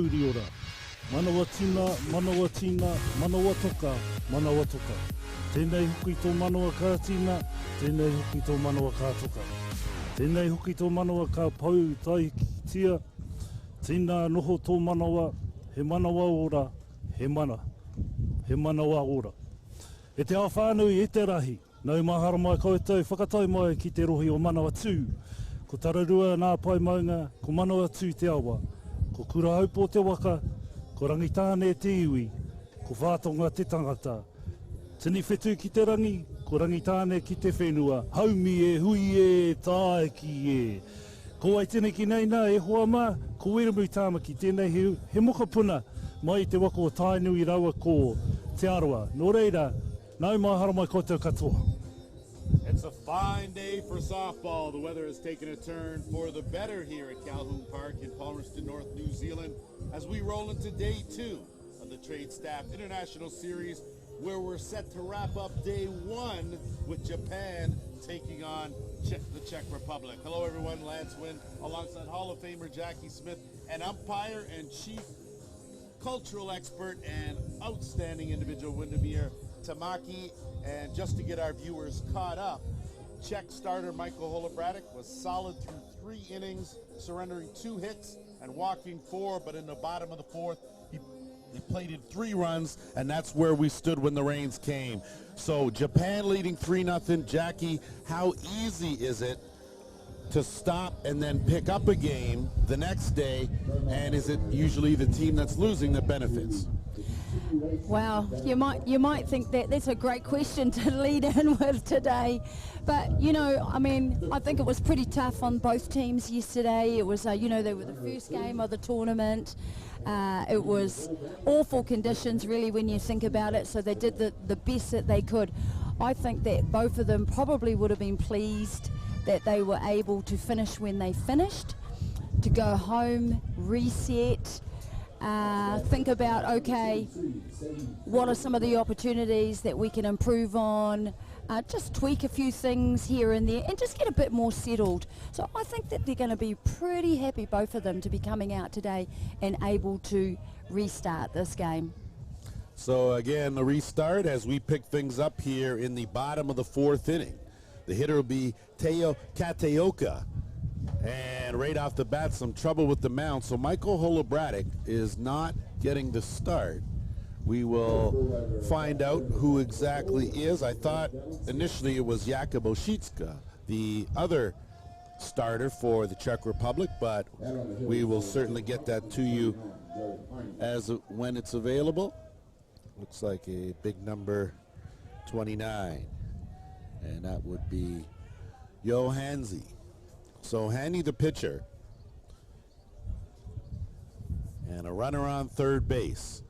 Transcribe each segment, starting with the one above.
kauri ora. Manawatina, Manawatū, Manawatoka, Manawatoka. Tēnei hoki tō manawa ka tina, tēnei hoki tō manawa ka toka. Tēnei hoki tō manawa ka pau tai tia, tēnā noho tō manawa, he manawa ora, he manawa ora. E te awhanui e te rahi, nau mahara mai koutou, whakatai mai ki te rohi o Manawatū. Ko tararua nā pai maunga, ko Manawatū te awa, ko kura haupo te waka, ko rangitāne te iwi, ko whātonga te tangata. Tini whetū ki te rangi, ko rangitāne ki te whenua, haumi e, hui e, tāe ki e. Ko ai tēnei ki neina e hoa mā, ko weramu tāma ki tēnei he moka puna, mai te wako o tainui rawa ko te aroa. Nō reira, nau mahara mai koutou katoa. It's a fine day for softball. The weather has taken a turn for the better here at Colquhoun Park in Palmerston, North New Zealand, as we roll into day 2 of the Tradestaff International Series, where we're set to wrap up day 1 with Japan taking on the Czech Republic. Hello everyone, Lance Wynn alongside Hall of Famer Jackie Smith and umpire and chief cultural expert and outstanding individual Windermere Tamaki. And just to get our viewers caught up, Czech starter Michael Holobratic was solid through 3 innings, surrendering 2 hits and walking 4, but in the bottom of the 4th, he plated 3 runs, and that's where we stood when the rains came. So Japan leading 3-0. Jackie, how easy is it to stop and then pick up a game the next day, and is it usually the team that's losing that benefits? Wow, you might think that that's a great question to lead in with today, but you know, I mean, I think it was pretty tough on both teams yesterday. It was, you know, they were the first game of the tournament. It was awful conditions, really, when you think about it. So they did the best that they could. I think that both of them probably would have been pleased that they were able to finish when they finished, to go home, reset. Think about, okay, what are some of the opportunities that we can improve on, just tweak a few things here and there and just get a bit more settled. So I think that they're going to be pretty happy, both of them, to be coming out today and able to restart this game. So again, the restart as we pick things up here in the bottom of the 4th inning. The hitter will be Teo Kateoka. And right off the bat, some trouble with the mound. So Michael Holobratic is not getting the start. We will find out who exactly is. I thought initially it was Jakub Oshitska, the other starter for the Czech Republic, but we will certainly get that to you when it's available. Looks like a big number 29, and that would be Johansi. So Hanny the pitcher, and a runner on third base.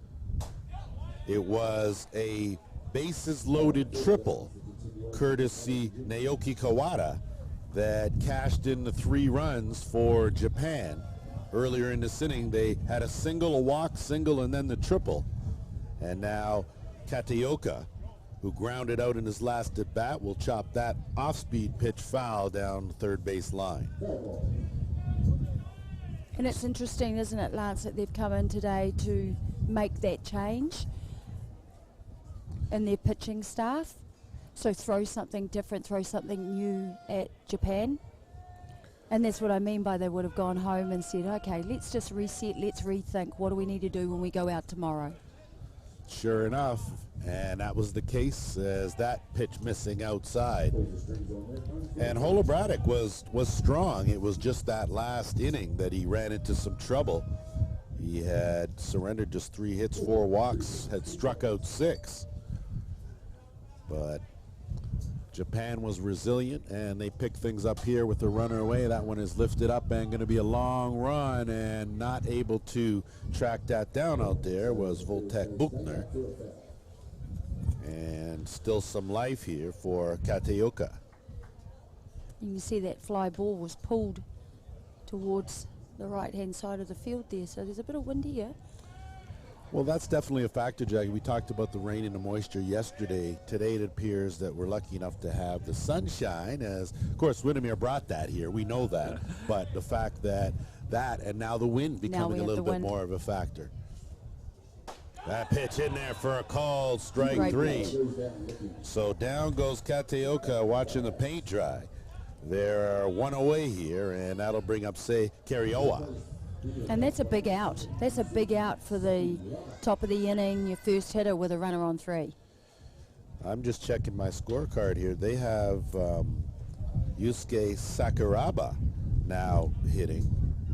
It was a bases loaded triple courtesy Naoki Kawada that cashed in the 3 runs for Japan. Earlier in this inning they had a single, a walk, single, and then the triple. And now Kateoka, who grounded out in his last at bat, will chop that off-speed pitch foul down the third base line. And it's interesting, isn't it, Lance, that they've come in today to make that change in their pitching staff. So throw something different, throw something new at Japan. And that's what I mean by they would have gone home and said, okay, let's just reset, let's rethink, what do we need to do when we go out tomorrow? Sure enough, and that was the case, as that pitch missing outside. And Holobratic was strong. It was just that last inning that he ran into some trouble. He had surrendered just 3 hits, 4 walks, had struck out 6. But Japan was resilient, and they picked things up here with the runner away. That one is lifted up and going to be a long run, and not able to track that down out there was Voltek Buchner. And still some life here for Kateoka. You can see that fly ball was pulled towards the right-hand side of the field there, so there's a bit of wind here. Well, that's definitely a factor, Jackie. We talked about the rain and the moisture yesterday. Today it appears that we're lucky enough to have the sunshine, as, of course, Windermere brought that here. We know that. But the fact that that, and now the wind becoming a little bit more of a factor. That pitch in there for a call, strike Great 3. pitch. So down goes Kateoka watching the paint dry. They're one away here, and that'll bring up, say, Karioa. And that's a big out. That's a big out for the top of the inning, your first hitter with a runner on 3. I'm just checking my scorecard here. They have Yusuke Sakuraba now hitting,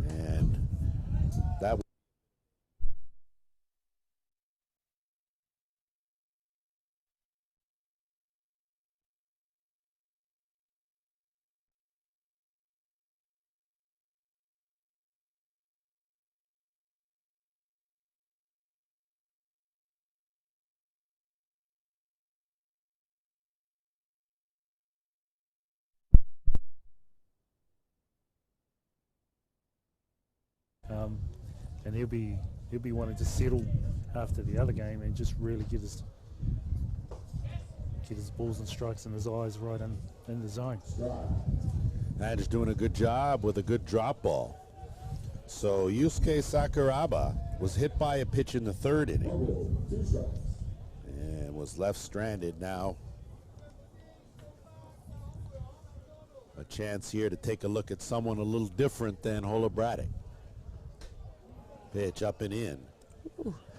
and that and he'll be wanting to settle after the other game and just really get his balls and strikes and his eyes right in the zone. And just doing a good job with a good drop ball. So Yusuke Sakuraba was hit by a pitch in the 3rd inning and was left stranded. Now a chance here to take a look at someone a little different than Holobradek. Pitch up and in.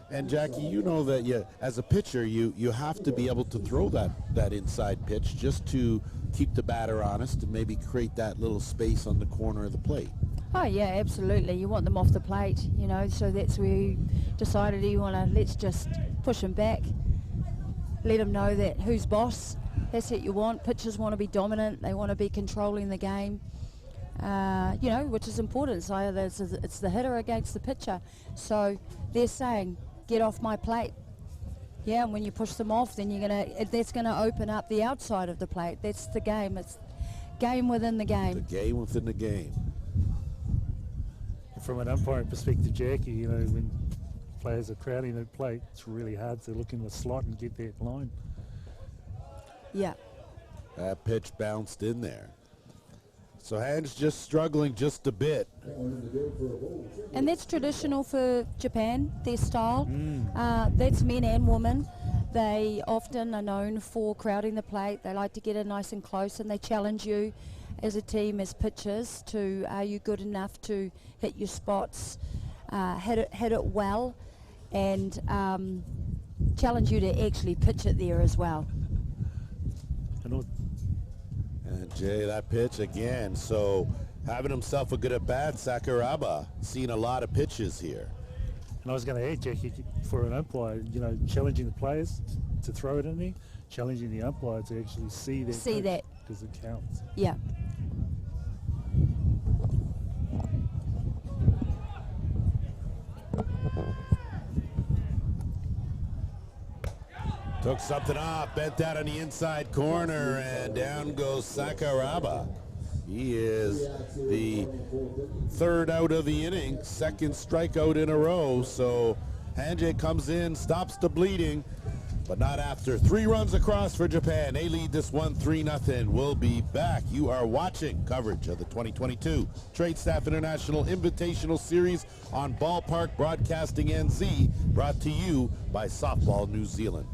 And Jackie, you know that as a pitcher, you have to be able to throw that inside pitch just to keep the batter honest and maybe create that little space on the corner of the plate. Oh yeah, absolutely. You want them off the plate, you know, so that's where you decided you want to, let's just push them back, let them know that who's boss. That's what you want. Pitchers want to be dominant. They want to be controlling the game. You know, which is important. So either it's the hitter against the pitcher. So they're saying, get off my plate. Yeah, and when you push them off, then that's gonna open up the outside of the plate. That's the game. It's game within the game. The game within the game. From an umpiring perspective, Jackie, you know, when players are crowding the plate, it's really hard to look in the slot and get that line. Yeah. That pitch bounced in there. So Han's just struggling just a bit. And that's traditional for Japan, their style. That's men and women. They often are known for crowding the plate. They like to get it nice and close, and they challenge you as a team, as pitchers, to are you good enough to hit your spots, hit it well, and challenge you to actually pitch it there as well. And Jay, that pitch again. So having himself a good at bat, Sakuraba seen a lot of pitches here. And I was going to add, Jackie, for an umpire, you know, challenging the players to throw it in there, challenging the umpire to actually see that. Because it counts. Yeah. Took something off, bent out on the inside corner, and down goes Sakuraba. He is the 3rd out of the inning, 2nd strikeout in a row. So Hanjay comes in, stops the bleeding, but not after. 3 runs across for Japan. They lead this one 3-0. We'll be back. You are watching coverage of the 2022 Tradestaff International Invitational Series on Ballpark Broadcasting NZ, brought to you by Softball New Zealand.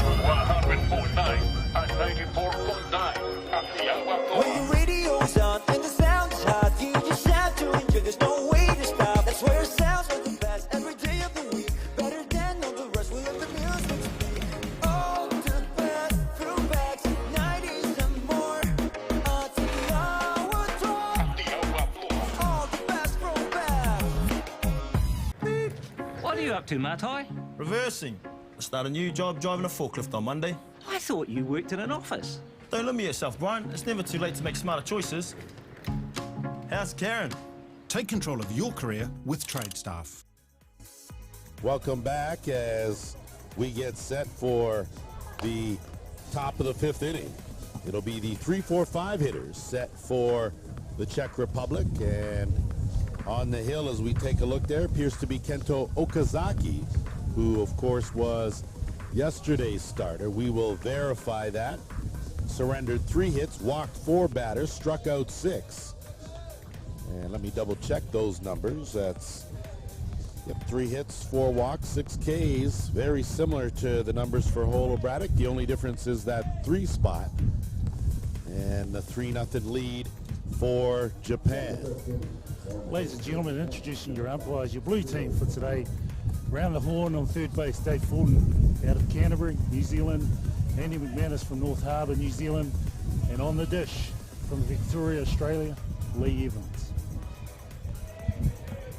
104.9 and 94.9 Atiawa. When the radio's on and the sound's hot, you just have to enjoy. There's no way to stop. That's where it sounds like the best every day of the week. Better than all the rest. We let the music speak. All the best throwbacks, 90s and more. Atiawa Talk. All the best throwbacks. What are you up to, Matai? Reversing. I start a new job driving a forklift on Monday. I thought you worked in an office. Don't limit yourself, Brian. It's never too late to make smarter choices. How's Karen? Take control of your career with Tradestaff. Welcome back as we get set for the top of the 5th inning. It'll be the 3-4-5 hitters set for the Czech Republic, and on the hill as we take a look there appears to be Kento Okazaki, who of course was yesterday's starter. We will verify that. surrendered 3 hits, walked 4 batters, struck out 6. And let me double check those numbers. That's 3 hits, 4 walks, 6 Ks. Very similar to the numbers for Holobratic. The only difference is that 3 spot and the 3-0 lead for Japan. Ladies and gentlemen, introducing your umpires, your blue team for today. Round the horn on third base, Dave Fulton out of Canterbury, New Zealand. Andy McManus from North Harbour, New Zealand. And on the dish from Victoria, Australia, Lee Evans.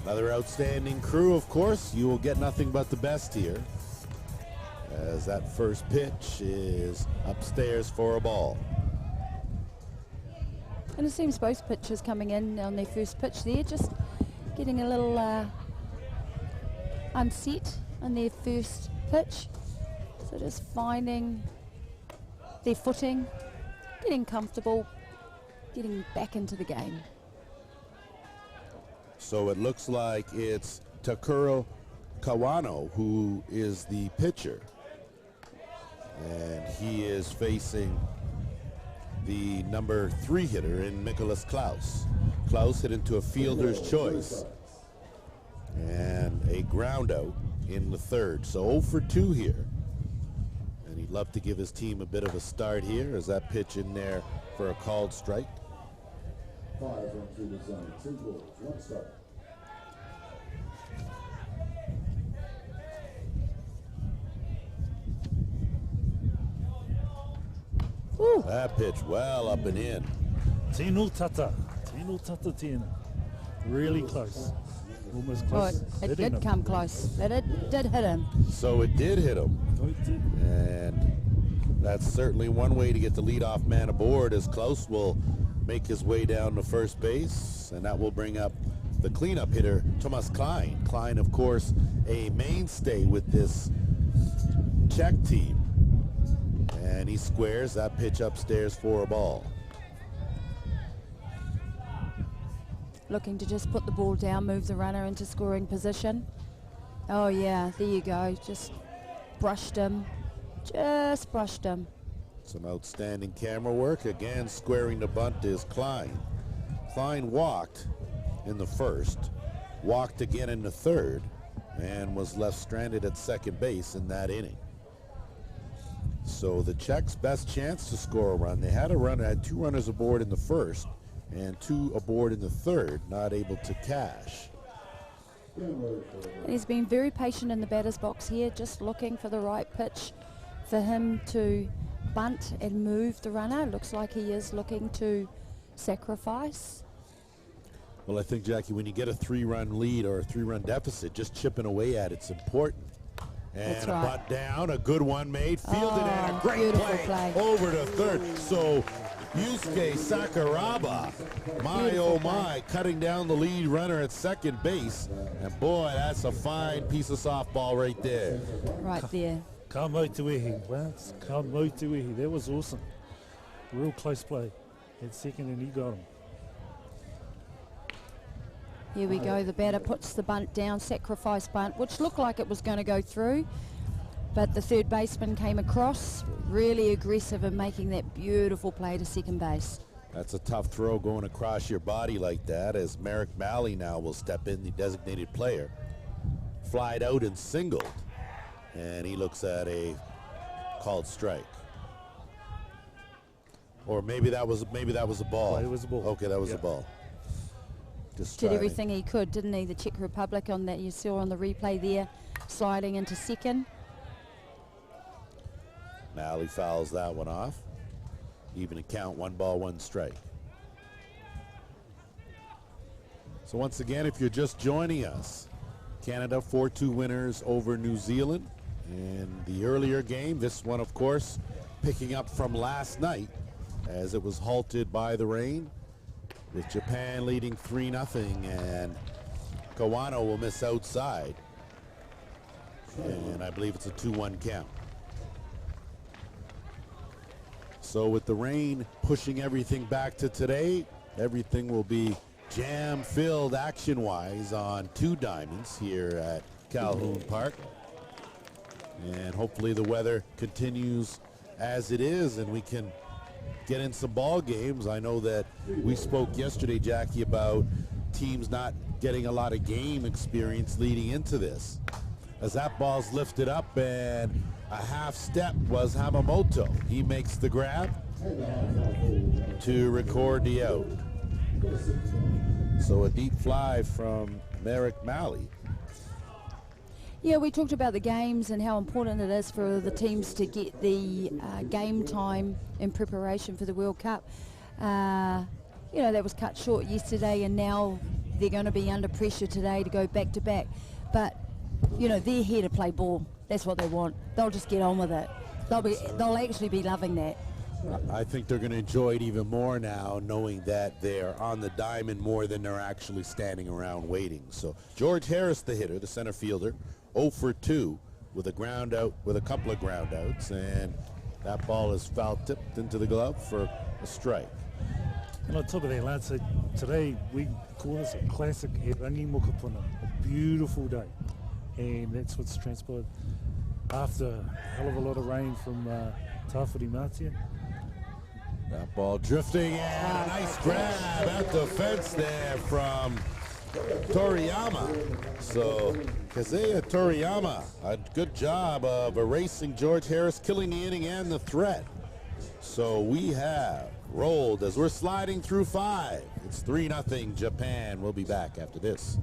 Another outstanding crew, of course. You will get nothing but the best here, as that first pitch is upstairs for a ball. And it seems both pitchers coming in on their first pitch there, just getting a little unset on their first pitch. So just finding their footing, getting comfortable, getting back into the game. So it looks like it's Takuro Kawano who is the pitcher. And he is facing the number 3 hitter in Nicholas Klaus. Klaus hit into a fielder's choice and a ground out in the third. So 0 for 2 here. And he'd love to give his team a bit of a start here. As that pitch in there for a called strike. 5 run through the zone, 2 balls, 1 strike. Ooh. That pitch well up and in. Tino Tata. Really close. Almost close. Oh, it did come close, but it did hit him. So it did hit him. And that's certainly one way to get the leadoff man aboard, as Klaus will make his way down to first base, and that will bring up the cleanup hitter, Thomas Klein. Klein, of course, a mainstay with this Czech team. And he squares that pitch upstairs for a ball. Looking to just put the ball down, move the runner into scoring position. Oh yeah, there you go. Just brushed him. Just brushed him. Some outstanding camera work. Again, squaring the bunt is Klein. Klein walked in the first, walked again in the third, and was left stranded at second base in that inning. So the Czechs' best chance to score a run. They had 2 runners aboard in the first and 2 aboard in the third, not able to cash. And he's been very patient in the batter's box here, just looking for the right pitch for him to bunt and move the runner. Looks like he is looking to sacrifice. Well, I think, Jackie, when you get a 3-run lead or a 3-run deficit, just chipping away at it's important. And That's a right. bunt down, a good one made, fielded, and a great play over to third. So Yusuke Sakuraba, oh my, cutting down the lead runner at second base. And boy, that's a fine piece of softball right there. Right there. Ka Motuihi. Well, Ka Motuihi. That was awesome. Real close play at second, and he got him. Here we go. The batter puts the bunt down, sacrifice bunt, which looked like it was going to go through. But the third baseman came across, really aggressive in making that beautiful play to second base. That's a tough throw going across your body like that, as Merrick Malley now will step in, the designated player. Flied out and singled, and he looks at a called strike. Or maybe that was a ball. It was a ball. Okay, that was a ball. Just Did everything he could, didn't he? The Czech Republic on that you saw on the replay there, sliding into second. Malley fouls that one off. Even a count, 1 ball, 1 strike. So once again, if you're just joining us, Canada 4-2 winners over New Zealand. In the earlier game, this one, of course, picking up from last night as it was halted by the rain, with Japan leading 3-0, and Kawano will miss outside. And I believe it's a 2-1 count. So with the rain pushing everything back to today, everything will be jam-filled action-wise on 2 diamonds here at Colquhoun Park. And hopefully the weather continues as it is, and we can get in some ball games. I know that we spoke yesterday, Jackie, about teams not getting a lot of game experience leading into this. As that ball's lifted up, and a half step was Hamamoto. He makes the grab to record the out. So a deep fly from Merrick Malley. Yeah, we talked about the games and how important it is for the teams to get the game time in preparation for the World Cup. You know, that was cut short yesterday, and now they're going to be under pressure today to go back to back. But, you know, they're here to play ball. That's what they want. They'll just get on with it. They'll actually be loving that. I think they're going to enjoy it even more now, knowing that they're on the diamond more than they're actually standing around waiting. So George Harris, the hitter, the center fielder, 0 for 2 with a ground out, with a couple of ground outs, and that ball is foul tipped into the glove for a strike. And on top of that, lads, so today we call this a classic Rangi Mokapuna, a beautiful day, and that's what's transpired after a hell of a lot of rain from Tawhiri Matia. That ball drifting, and a nice grab at the fence there from Toriyama. So Kazuya Toriyama, a good job of erasing George Harris, killing the inning and the threat. So we have rolled as we're sliding through 5. It's 3-0 Japan. We'll be back after this.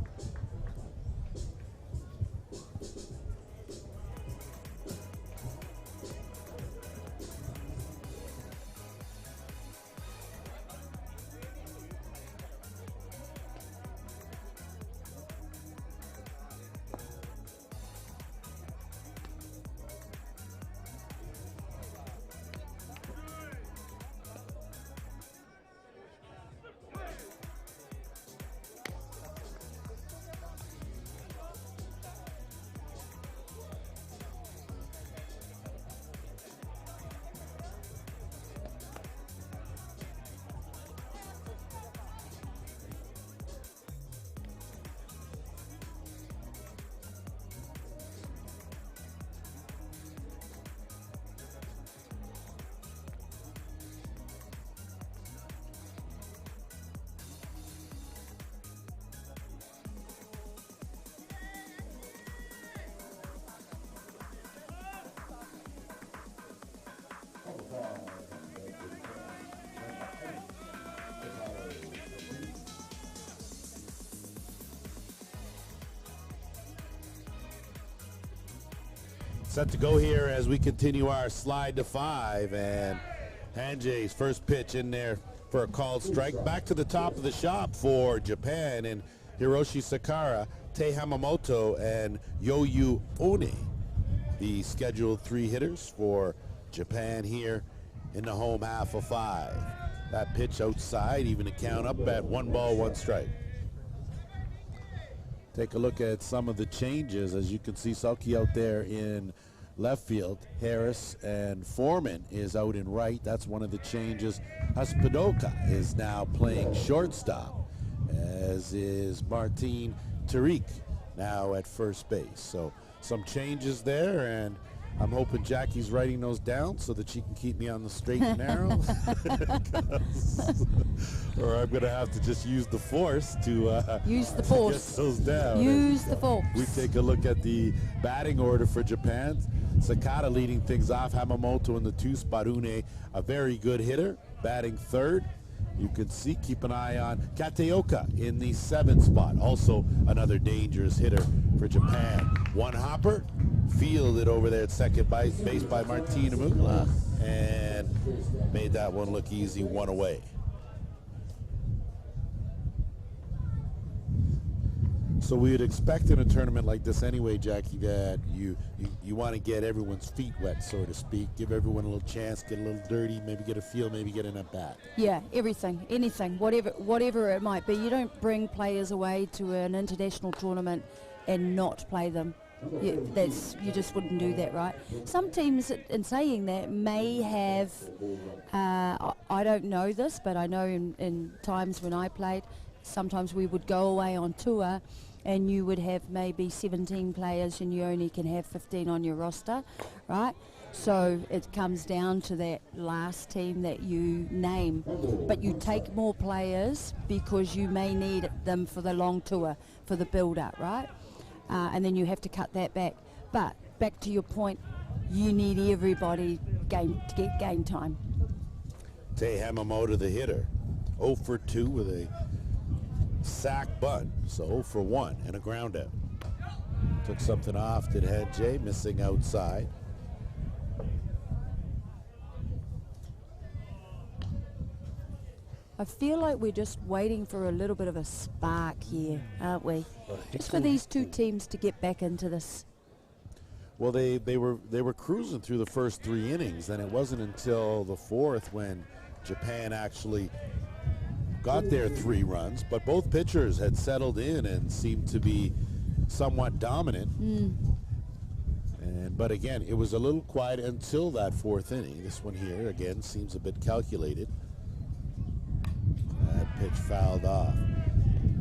Set to go here as we continue our slide to 5, and Hanjay's first pitch in there for a called strike. Back to the top of the shop for Japan, and Hiroshi Sakara, Tei Hamamoto, and Yoyu One, the scheduled 3 hitters for Japan here in the home half of 5. That pitch outside, even a count up at 1 ball, 1 strike. Take a look at some of the changes. As you can see, Selke out there in left field. Harris and Foreman is out in right. That's one of the changes. Haspodoka is now playing shortstop, as is Martin Tariq now at first base. So some changes there, and I'm hoping Jackie's writing those down so that she can keep me on the straight and narrow. Or I'm going to have to just use the force to use the force. Get those down. Use the force. We take a look at the batting order for Japan. Sakata leading things off. Hamamoto in the 2 spot. Une, a very good hitter, batting 3rd. You can see, keep an eye on Kateoka in the 7th spot. Also another dangerous hitter for Japan. 1 hopper, fielded over there at second base by Martin Amugla, and made that one look easy, 1 away. So we would expect in a tournament like this anyway, Jackie, that you want to get everyone's feet wet, so to speak. Give everyone a little chance, get a little dirty, maybe get a feel, maybe get an at-bat. Yeah, everything, anything, whatever it might be. You don't bring players away to an international tournament and not play them. You just wouldn't do that, right? Some teams, in saying that, may have, I don't know this, but I know in times when I played, sometimes we would go away on tour and you would have maybe 17 players and you only can have 15 on your roster, right? So it comes down to that last team that you name, but you take more players because you may need them for the long tour, for the build-up, right? And then you have to cut that back. But back to your point, you need everybody to get game time. Te Hamamoto, the hitter, 0 for 2 with a sack bunt, so 0 for 1 and a ground out. Took something off, did Head Jay, missing outside. I feel like we're just waiting for a little bit of a spark here, aren't we? Just for these two teams to get back into this. Well, they were cruising through the first 3 innings, and it wasn't until the 4th when Japan actually got their 3 runs, but both pitchers had settled in and seemed to be somewhat dominant. But again, it was a little quiet until that 4th inning. This one here, again, seems a bit calculated. That pitch fouled off.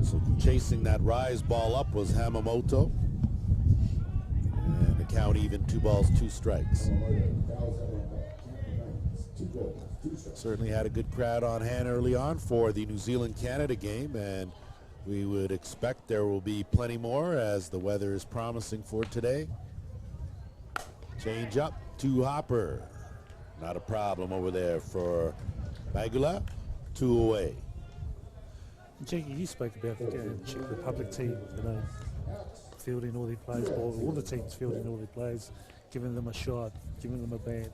So chasing that rise ball up was Hamamoto. And the count even, 2 balls, 2 strikes. Certainly had a good crowd on hand early on for the New Zealand-Canada game, and we would expect there will be plenty more as the weather is promising for today. Change up to Hopper. Not a problem over there for Magula. 2 away. Jackie, you spoke about the Czech Republic team, fielding all their players, all the teams fielding all their players, giving them a shot, giving them a bat.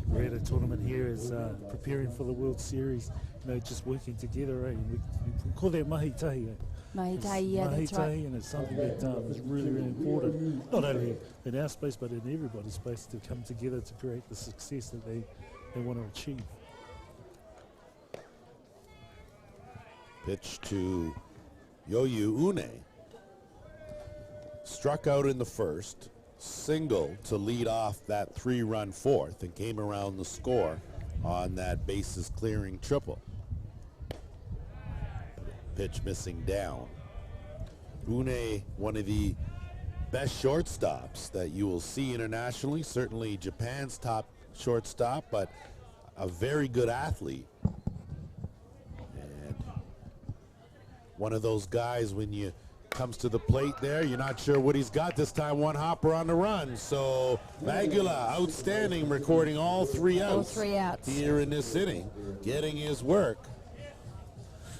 We're at a tournament here is preparing for the World Series, just working together, and we call that mahi-tahi. Mahi-tahi, yeah, that's right. And it's something that is really, really important, not only in our space, but in everybody's space, to come together to create the success that they want to achieve. Pitch to Yoyu Une. Struck out in the first, single to lead off that 3-run 4th, and came around the score on that bases clearing triple. Pitch missing down. Une, one of the best shortstops that you will see internationally, certainly Japan's top shortstop, but a very good athlete. One of those guys, when you comes to the plate there, you're not sure what he's got. This time 1 hopper on the run. So Magula, outstanding, recording all 3 outs. All 3 outs here in this inning, getting his work.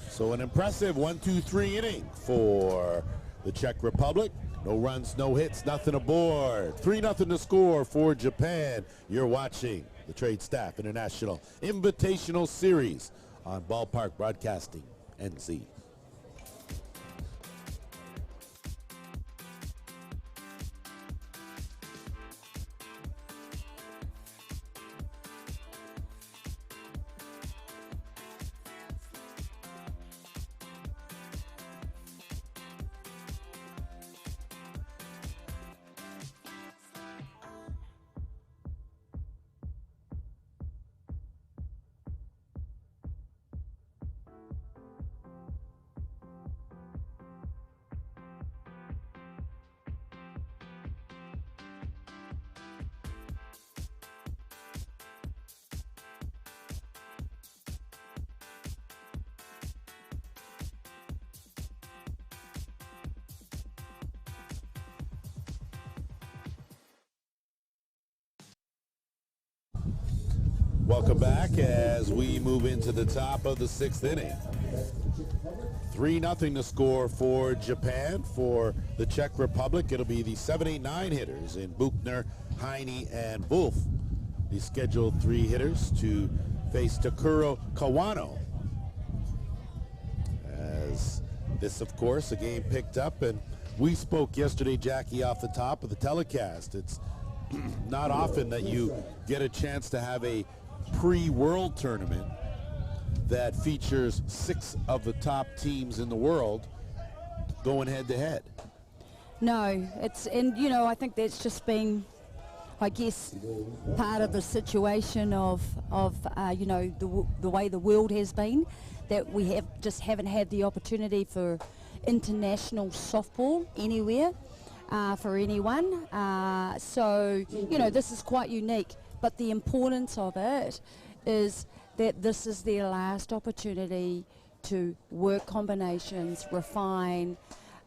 So an impressive 1-2-3 inning for the Czech Republic. No runs, no hits, nothing aboard. 3-0 to score for Japan. You're watching the Tradestaff International Invitational Series on Ballpark Broadcasting, NZ. Welcome back as we move into the top of the 6th inning. 3-0 to score for Japan. For the Czech Republic, it'll be the 7, 8, 9 hitters in Buchner, Heine, and Wolf. The scheduled 3 hitters to face Takuro Kawano. As this, of course, a game picked up, and we spoke yesterday, Jackie, off the top of the telecast. It's not often that you get a chance to have a pre-world tournament that features 6 of the top teams in the world going head-to-head. No, I think that's just been, I guess, part of the situation of the way the world has been, that we haven't had the opportunity for international softball anywhere. for anyone. So, you know, this is quite unique. But the importance of it is that this is their last opportunity to work combinations, refine,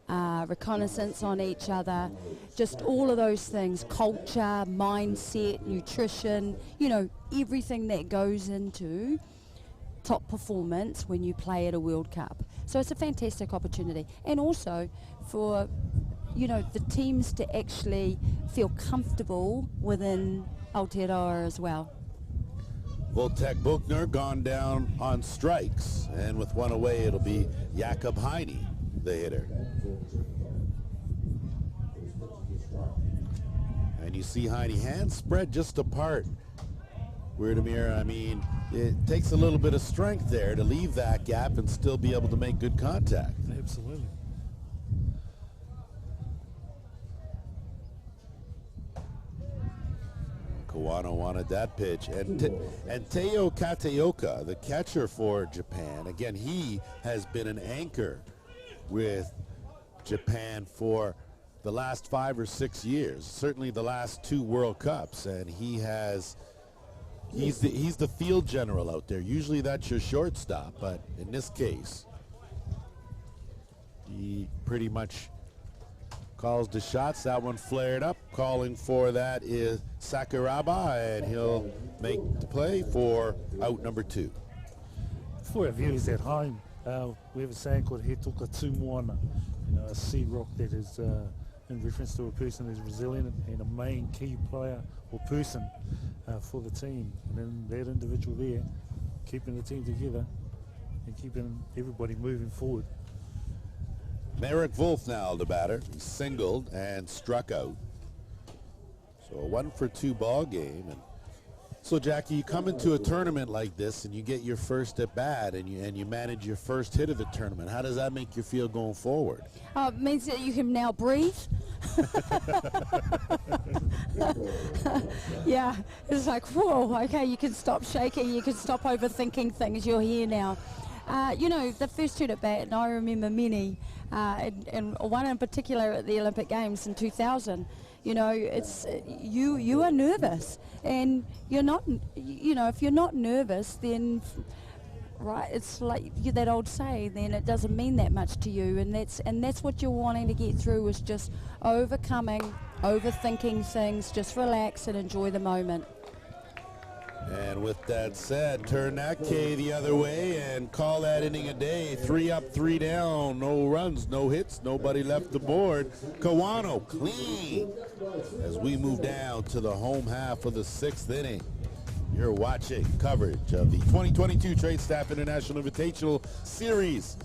reconnaissance on each other, just all of those things, culture, mindset, nutrition, you know, everything that goes into top performance when you play at a World Cup. So it's a fantastic opportunity. And also for, you know, the teams to actually feel comfortable within Aotearoa as well. Well, Tech Buchner gone down on strikes, and with one away, it'll be Jakob Heine, the hitter. And you see Heine, hands spread just apart. Weirdemir, I mean, it takes a little bit of strength there to leave that gap and still be able to make good contact. Absolutely. Kawano wanted that pitch, and Teo Kateoka, the catcher for Japan, again, he has been an anchor with Japan for the last 5 or 6 years, certainly the last 2 World Cups, and he's the field general out there. Usually that's your shortstop, but in this case, he pretty much calls the shots. That one flared up. Calling for that is Sakuraba, and he'll make the play for out number 2. For our viewers at home, we have a saying called he toka tū moana, you know, a sea rock that is in reference to a person who's resilient and a main key player or person for the team. And then that individual there, keeping the team together and keeping everybody moving forward. Merrick Wolf now the batter. He singled and struck out. So a 1-for-2 ball game. And so Jackie, you come into a tournament like this and you get your first at bat and you manage your first hit of the tournament. How does that make you feel going forward? It means that you can now breathe. Yeah, it's like, whoa, okay, you can stop shaking, you can stop overthinking things, you're here now. You know, the first hit at bat, and I remember many, and one in particular at the Olympic Games in 2000, you know, it's you are nervous, and you're not, you know, if you're not nervous, then right, it's like that old saying, then it doesn't mean that much to you, and that's what you're wanting to get through, is just overthinking things. Just relax and enjoy the moment. And with that said, turn that K the other way and call that inning a day. 3 up, 3 down, no runs, no hits, nobody left the board. Kawano clean as we move down to the home half of the 6th inning. You're watching coverage of the 2022 Tradestaff International Invitational Series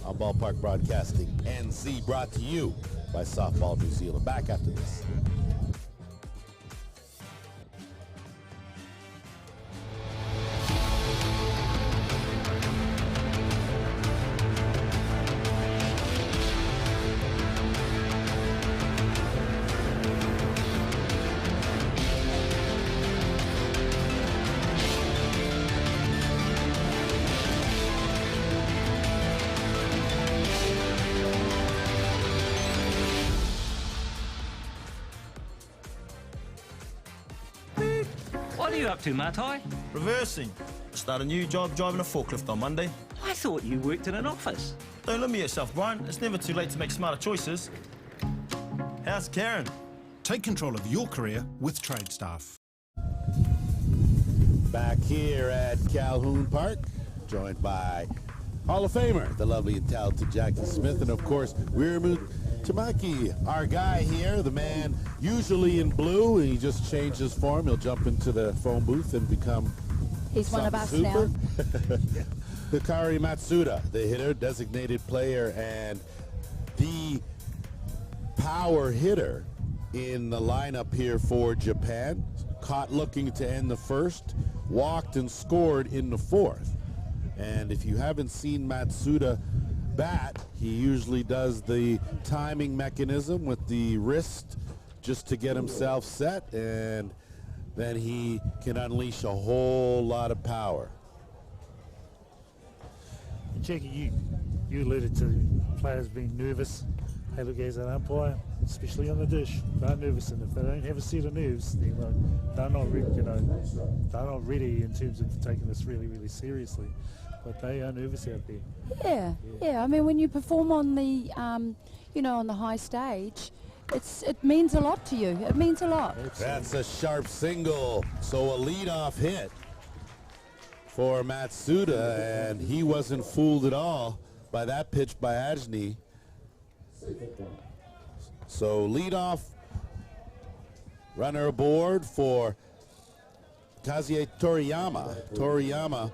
on Ballpark Broadcasting NZ, brought to you by Softball New Zealand. Back after this. What are you up to, Matai? Reversing. Start a new job driving a forklift on Monday. I thought you worked in an office. Don't limit yourself, Brian. It's never too late to make smarter choices. How's Karen? Take control of your career with Tradestaff. Back here at Colquhoun Park, joined by Hall of Famer, the lovely and talented Jackie Smith, and of course, Wiramu Tamaki, our guy here, the man usually in blue, and he just changed his form. He'll jump into the phone booth and become He's one of us super. now. Hikari Matsuda, the hitter, designated player, and the power hitter in the lineup here for Japan. Caught looking to end the first, walked and scored in the 4th. And if you haven't seen Matsuda bat, he usually does the timing mechanism with the wrist just to get himself set, and then he can unleash a whole lot of power. And Jackie, you alluded to players being nervous. Hey, look, as an umpire, especially on the dish. They're nervous, and if they don't have a set of nerves, then they're not ready in terms of taking this really, really seriously. But they are nervous out there. Yeah. I mean, when you perform on the, on the high stage, it means a lot to you. It means a lot. That's a sharp single. So a leadoff hit for Matsuda, and he wasn't fooled at all by that pitch by Ajni. So leadoff runner aboard for Kazuya Toriyama. Toriyama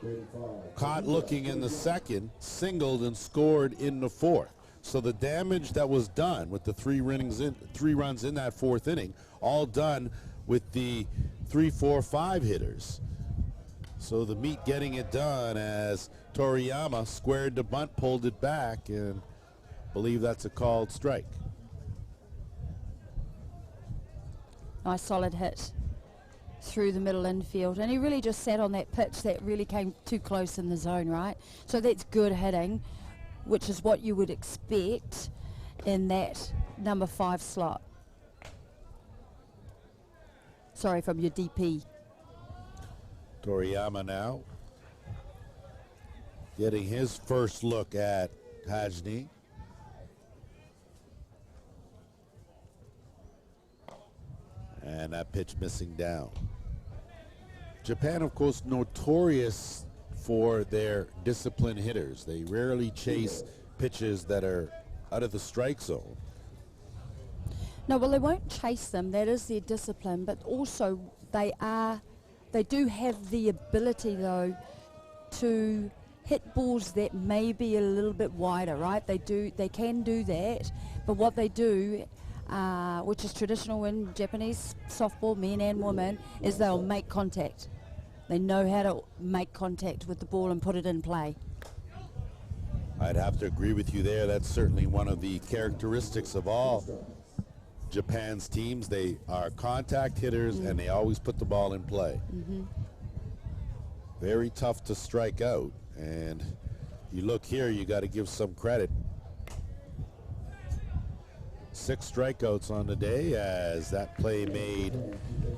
caught looking in the second, singled and scored in the fourth. So the damage that was done with the three runs in that fourth inning, all done with the 3, 4, 5 hitters. So the meat getting it done as Toriyama squared the bunt, pulled it back, and believe that's a called strike. Nice solid hit through the middle infield, and he really just sat on that pitch that really came too close in the zone, right? So that's good hitting, which is what you would expect in that number 5 slot. Sorry, from your DP. Toriyama now getting his first look at Ajni. And that pitch missing down. Japan, of course, notorious for their disciplined hitters. They rarely chase pitches that are out of the strike zone. No, well, they won't chase them. That is their discipline. But also, they do have the ability, though, to hit balls that may be a little bit wider, right? They can do that. But what they do, which is traditional in Japanese softball, men and women, is they'll make contact. They know how to make contact with the ball and put it in play. I'd have to agree with you there. That's certainly one of the characteristics of all Japan's teams. They are contact hitters, and they always put the ball in play. Very tough to strike out, and you look here, you got to give some credit. 6 strikeouts on the day, as that play made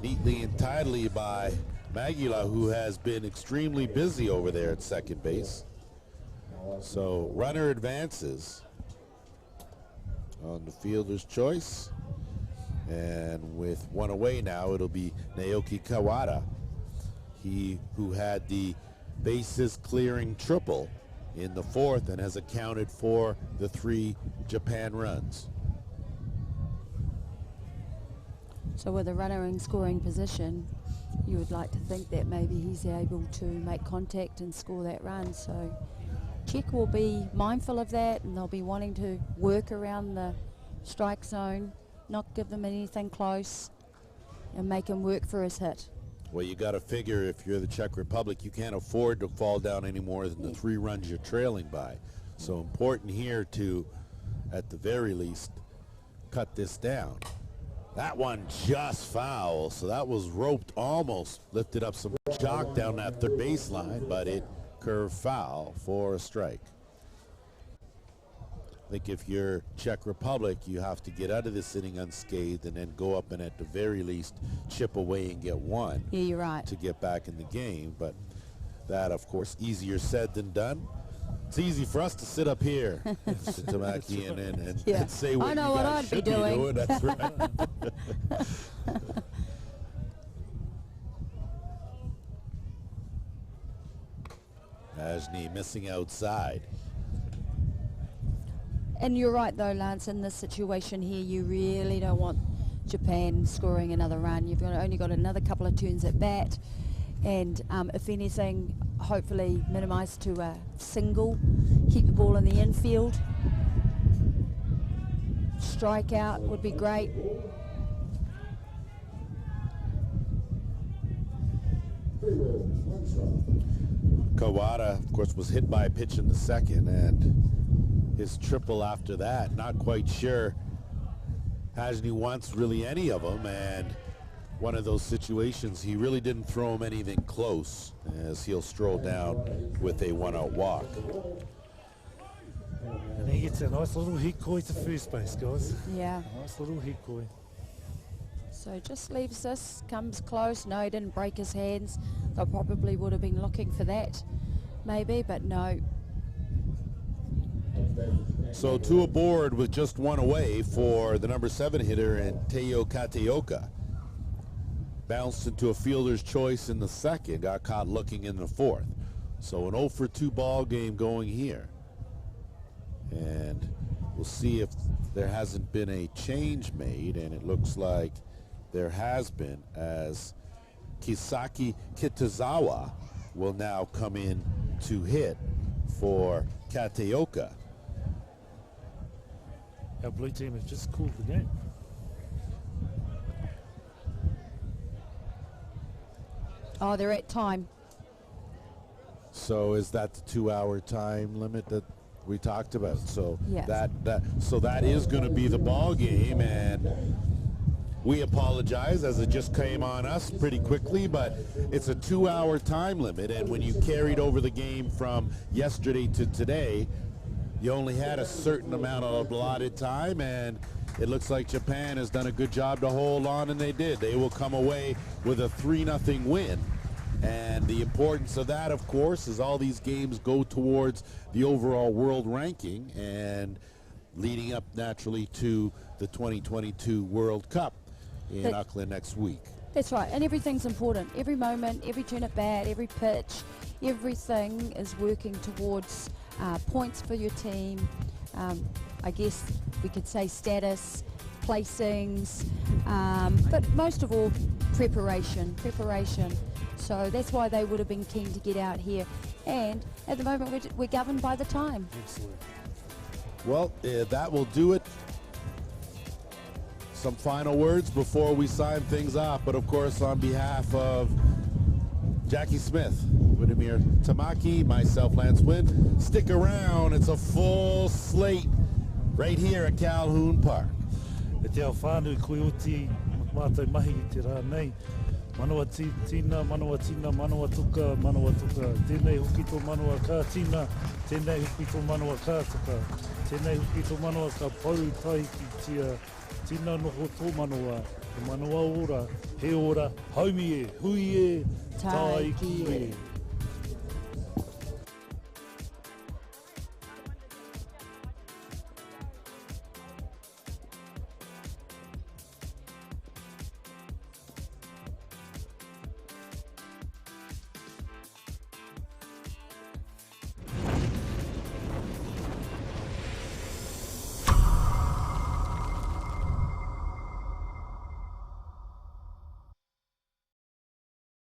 neatly and tidily by Magula, who has been extremely busy over there at second base. So runner advances on the fielder's choice, and with one away now, it'll be Naoki Kawada, he who had the bases clearing triple in the fourth and has accounted for the 3 Japan runs. So with a runner in scoring position, you would like to think that maybe he's able to make contact and score that run. So Czech will be mindful of that, and they'll be wanting to work around the strike zone, not give them anything close, and make him work for his hit. Well, you got to figure if you're the Czech Republic, you can't afford to fall down any more than the 3 runs you're trailing by. So important here to, at the very least, cut this down. That one just foul, so that was roped, almost lifted up some chalk down that third baseline, but it curved foul for a strike. I think if you're Czech Republic, you have to get out of this inning unscathed and then go up and at the very least chip away and get 1. Yeah, you're right. To get back in the game, but that, of course, easier said than done. It's easy for us to sit up here, Mr. Tamaki, and say what I know you what guys I'd be should doing. That's right. Ajni missing outside. And you're right, though, Lance, in this situation here, you really don't want Japan scoring another run. You've only got another couple of turns at bat, and if anything, hopefully minimise to a single, keep the ball in the infield. Strikeout would be great. Kawada, of course, was hit by a pitch in the second, and his triple after that, not quite sure Ajni wants really any of them, and one of those situations, he really didn't throw him anything close, as he'll stroll down with a 1-out walk. And he gets a nice little hikoi to first base, guys. Yeah. Nice little hikoi. So just leaves this, comes close. No, he didn't break his hands. They probably would have been looking for that, maybe, but no. So 2 aboard with just 1 away for the number 7 hitter and Teo Kateoka. Bounced into a fielder's choice in the second, got caught looking in the 4th. So an 0 for 2 ball game going here. And we'll see if there hasn't been a change made, and it looks like there has been, as Kisaki Kitazawa will now come in to hit for Kateoka. Our blue team has just called the game. Oh, they're at time. So is that the 2-hour time limit that we talked about? So Yes. that is going to be the ball game, and we apologize as it just came on us pretty quickly, but it's a 2-hour time limit, and when you carried over the game from yesterday to today, you only had a certain amount of allotted time, and it looks like Japan has done a good job to hold on, and they did. They will come away with a 3-0 win. And the importance of that, of course, is all these games go towards the overall world ranking and leading up naturally to the 2022 World Cup in Auckland next week. That's right, and everything's important. Every moment, every turn at bat, every pitch, everything is working towards points for your team. I guess we could say status, placings, but most of all, preparation. So that's why they would have been keen to get out here. And at the moment, we're governed by the time. Excellent. Well, that will do it. Some final words before we sign things off, but of course on behalf of Jackie Smith, Widimir Tamaki, myself, Lance Wynn, stick around. It's a full slate right here at Colquhoun Park. E te ao whānui koe oti mātai mahi i te rā nei. Manawa tīna, manawa tuka. Tēnei hoki tō manawa kā tīna, tēnei hoki tō manawa kā tuka. Tēnei hoki tō manawa ka pau tai ki tia, tīna noho tō manawa. Te manawa ora, he ora, haumi e, hui e, tai ki e.